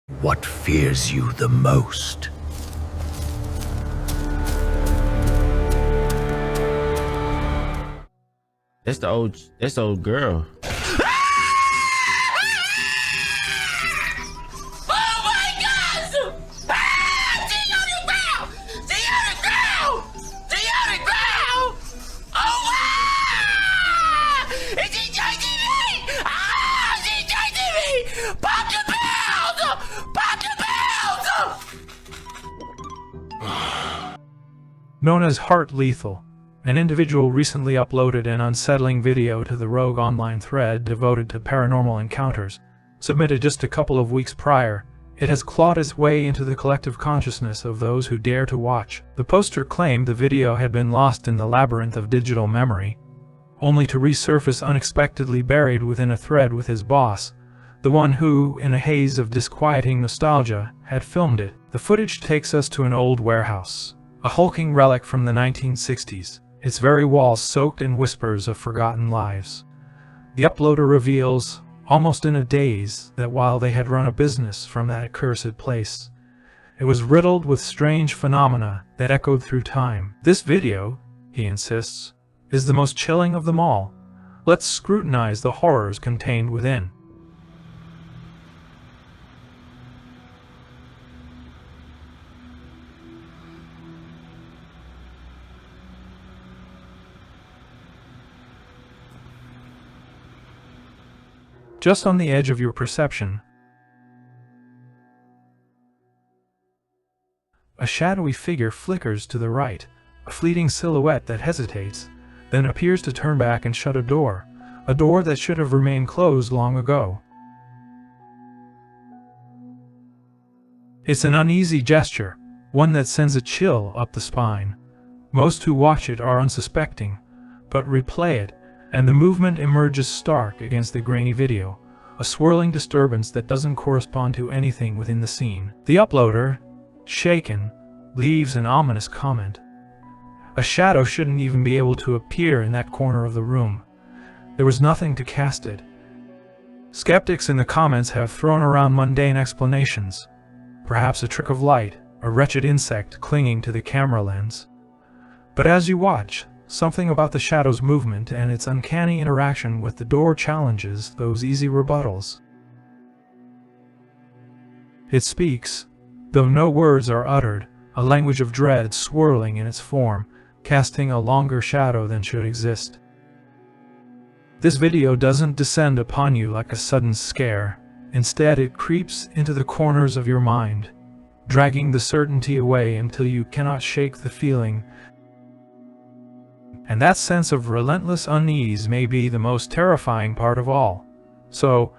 What fears you the most? That's the old girl. Known as Heart Lethal, an individual recently uploaded an unsettling video to the rogue online thread devoted to paranormal encounters. Submitted just a couple of weeks prior, it has clawed its way into the collective consciousness of those who dare to watch. The poster claimed the video had been lost in the labyrinth of digital memory, only to resurface unexpectedly buried within a thread with his boss, the one who, in a haze of disquieting nostalgia, had filmed it. The footage takes us to an old warehouse, a hulking relic from the 1960s, its very walls soaked in whispers of forgotten lives. The uploader reveals, almost in a daze, that while they had run a business from that accursed place, it was riddled with strange phenomena that echoed through time. This video, he insists, is the most chilling of them all. Let's scrutinize the horrors contained within. Just on the edge of your perception, a shadowy figure flickers to the right, a fleeting silhouette that hesitates, then appears to turn back and shut a door that should have remained closed long ago. It's an uneasy gesture, one that sends a chill up the spine. Most who watch it are unsuspecting, but replay it, and the movement emerges stark against the grainy video, a swirling disturbance that doesn't correspond to anything within the scene. The uploader, shaken, leaves an ominous comment. A shadow shouldn't even be able to appear in that corner of the room. There was nothing to cast it. Skeptics in the comments have thrown around mundane explanations. Perhaps a trick of light, a wretched insect clinging to the camera lens. But as you watch, something about the shadow's movement and its uncanny interaction with the door challenges those easy rebuttals. It speaks, though no words are uttered, a language of dread swirling in its form, casting a longer shadow than should exist. This video doesn't descend upon you like a sudden scare. Instead, it creeps into the corners of your mind, dragging the certainty away until you cannot shake the feeling. And that sense of relentless unease may be the most terrifying part of all. So,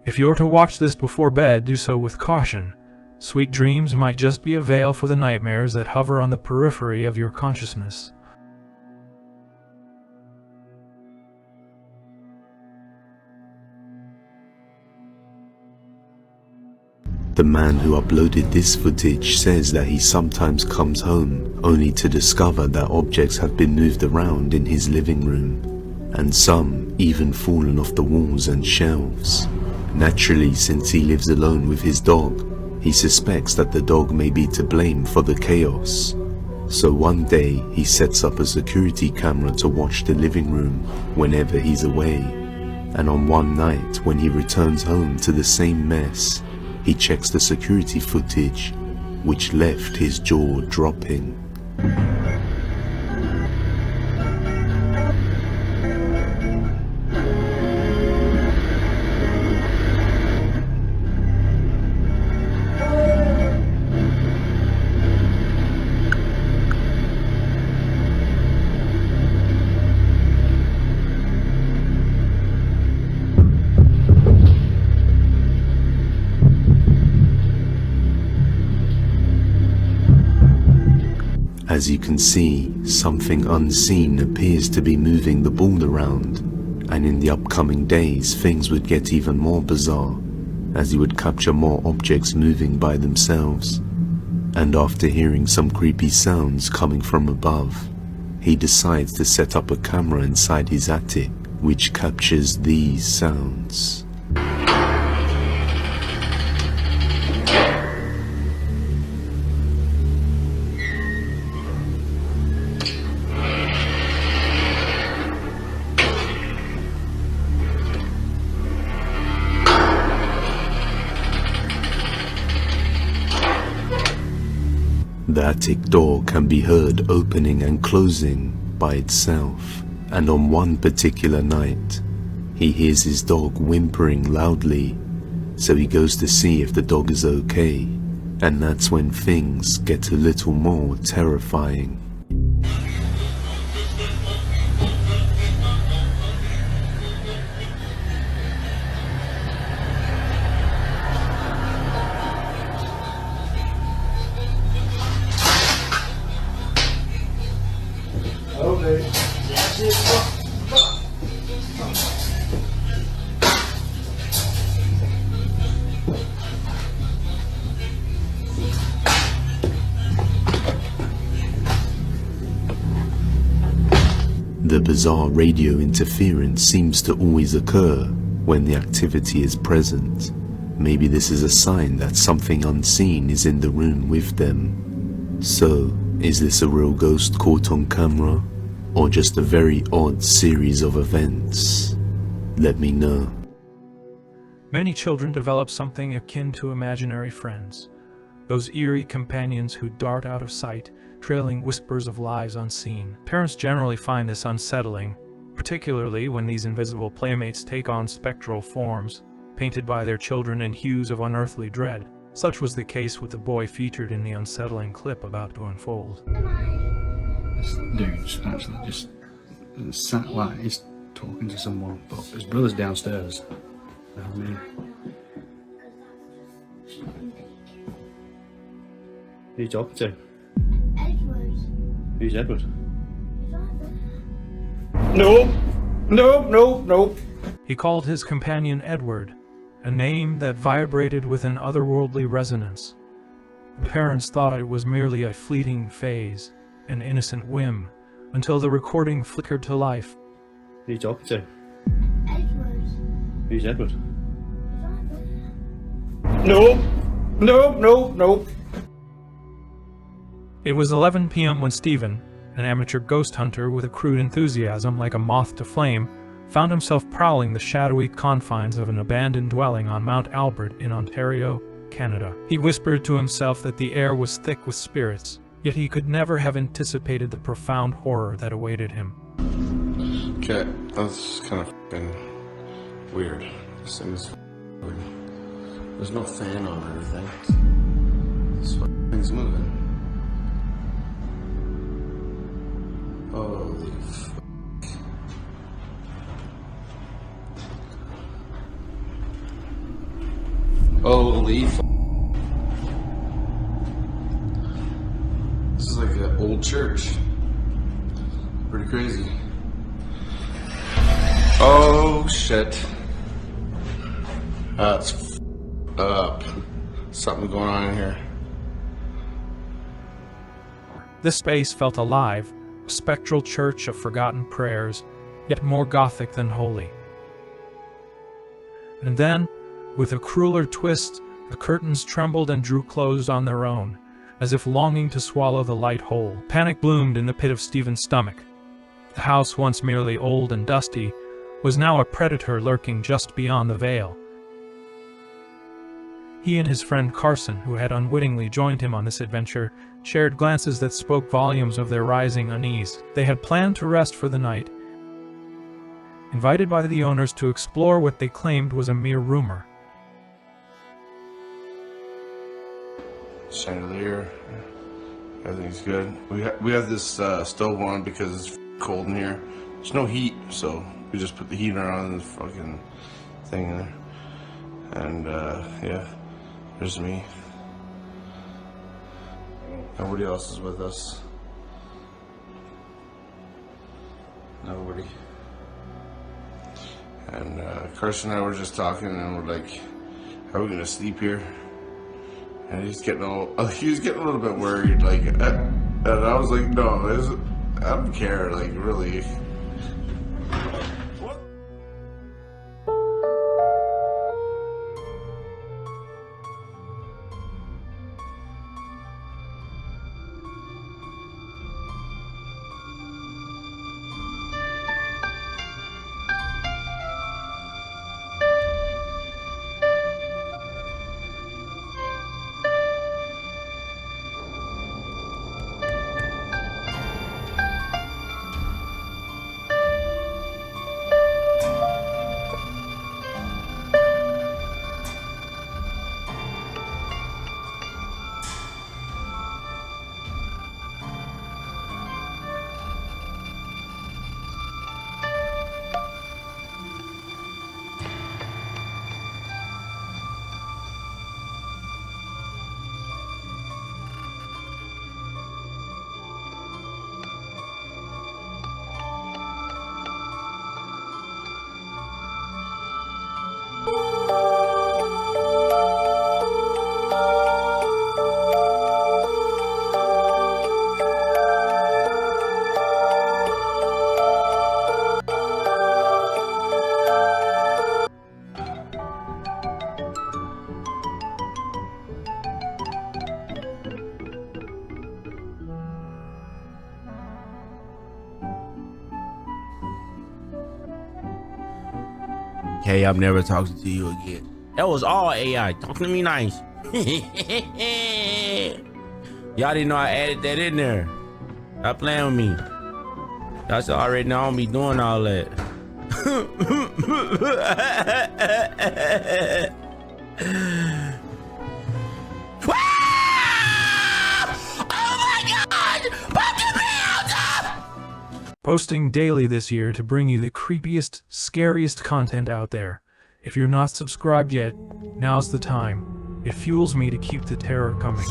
if you're to watch this before bed, do so with caution. Sweet dreams might just be a veil for the nightmares that hover on the periphery of your consciousness. The man who uploaded this footage says that he sometimes comes home only to discover that objects have been moved around in his living room, and some even fallen off the walls and shelves. Naturally, since he lives alone with his dog, he suspects that the dog may be to blame for the chaos. So one day he sets up a security camera to watch the living room whenever he's away, and on one night when he returns home to the same mess, he checks the security footage, which left his jaw dropping. As you can see, something unseen appears to be moving the ball around, and in the upcoming days things would get even more bizarre, as he would capture more objects moving by themselves. And after hearing some creepy sounds coming from above, he decides to set up a camera inside his attic, which captures these sounds. The attic door can be heard opening and closing by itself, and on one particular night, he hears his dog whimpering loudly, so he goes to see if the dog is okay, and that's when things get a little more terrifying. The bizarre radio interference seems to always occur when the activity is present. Maybe this is a sign that something unseen is in the room with them. So, is this a real ghost caught on camera, or just a very odd series of events? Let me know. Many children develop something akin to imaginary friends, those eerie companions who dart out of sight, trailing whispers of lies unseen. Parents generally find this unsettling, particularly when these invisible playmates take on spectral forms, painted by their children in hues of unearthly dread. Such was the case with the boy featured in the unsettling clip about to unfold. This dude's actually just sat like he's talking to someone, but his brother's downstairs. You know what I mean? Who are you talking to? Who's Edward? No. He called his companion Edward, a name that vibrated with an otherworldly resonance. The parents thought it was merely a fleeting phase, an innocent whim, until the recording flickered to life. Who are you talking to? Edward. Who's Edward? No. It was 11 p.m. when Stephen, an amateur ghost hunter with a crude enthusiasm like a moth to flame, found himself prowling the shadowy confines of an abandoned dwelling on Mount Albert in Ontario, Canada. He whispered to himself that the air was thick with spirits, yet he could never have anticipated the profound horror that awaited him. Okay, that's kind of f***ing weird. This thing is weird. There's no fan on or anything. This thing's moving. Holy f***. Holy f***. This is like an old church. Pretty crazy. Oh shit. That's f***ed up. Something going on in here. This space felt alive, a spectral church of forgotten prayers, yet more gothic than holy. And then, with a crueler twist, the curtains trembled and drew closed on their own, as if longing to swallow the light whole. Panic bloomed in the pit of Stephen's stomach. The house, once merely old and dusty, was now a predator lurking just beyond the veil. He and his friend Carson, who had unwittingly joined him on this adventure, shared glances that spoke volumes of their rising unease. They had planned to rest for the night, invited by the owners to explore what they claimed was a mere rumor. Chandelier. Everything's good. We have this stove on because it's cold in here. There's no heat, so we just put the heater on the fucking thing in there. And yeah, there's me. Nobody else is with us. Nobody. And Carson and I were just talking, and we're like, "Are we gonna sleep here?" And he was getting a little bit worried, like, and I was like, "No, I don't care, like, really." Okay, I'm never talking to you again. That was all AI. Talking to me nice. Y'all didn't know I added that in there. Stop playing with me. Y'all should already know I don't be doing all that. Posting daily this year to bring you the creepiest, scariest content out there. If you're not subscribed yet, now's the time. It fuels me to keep the terror coming.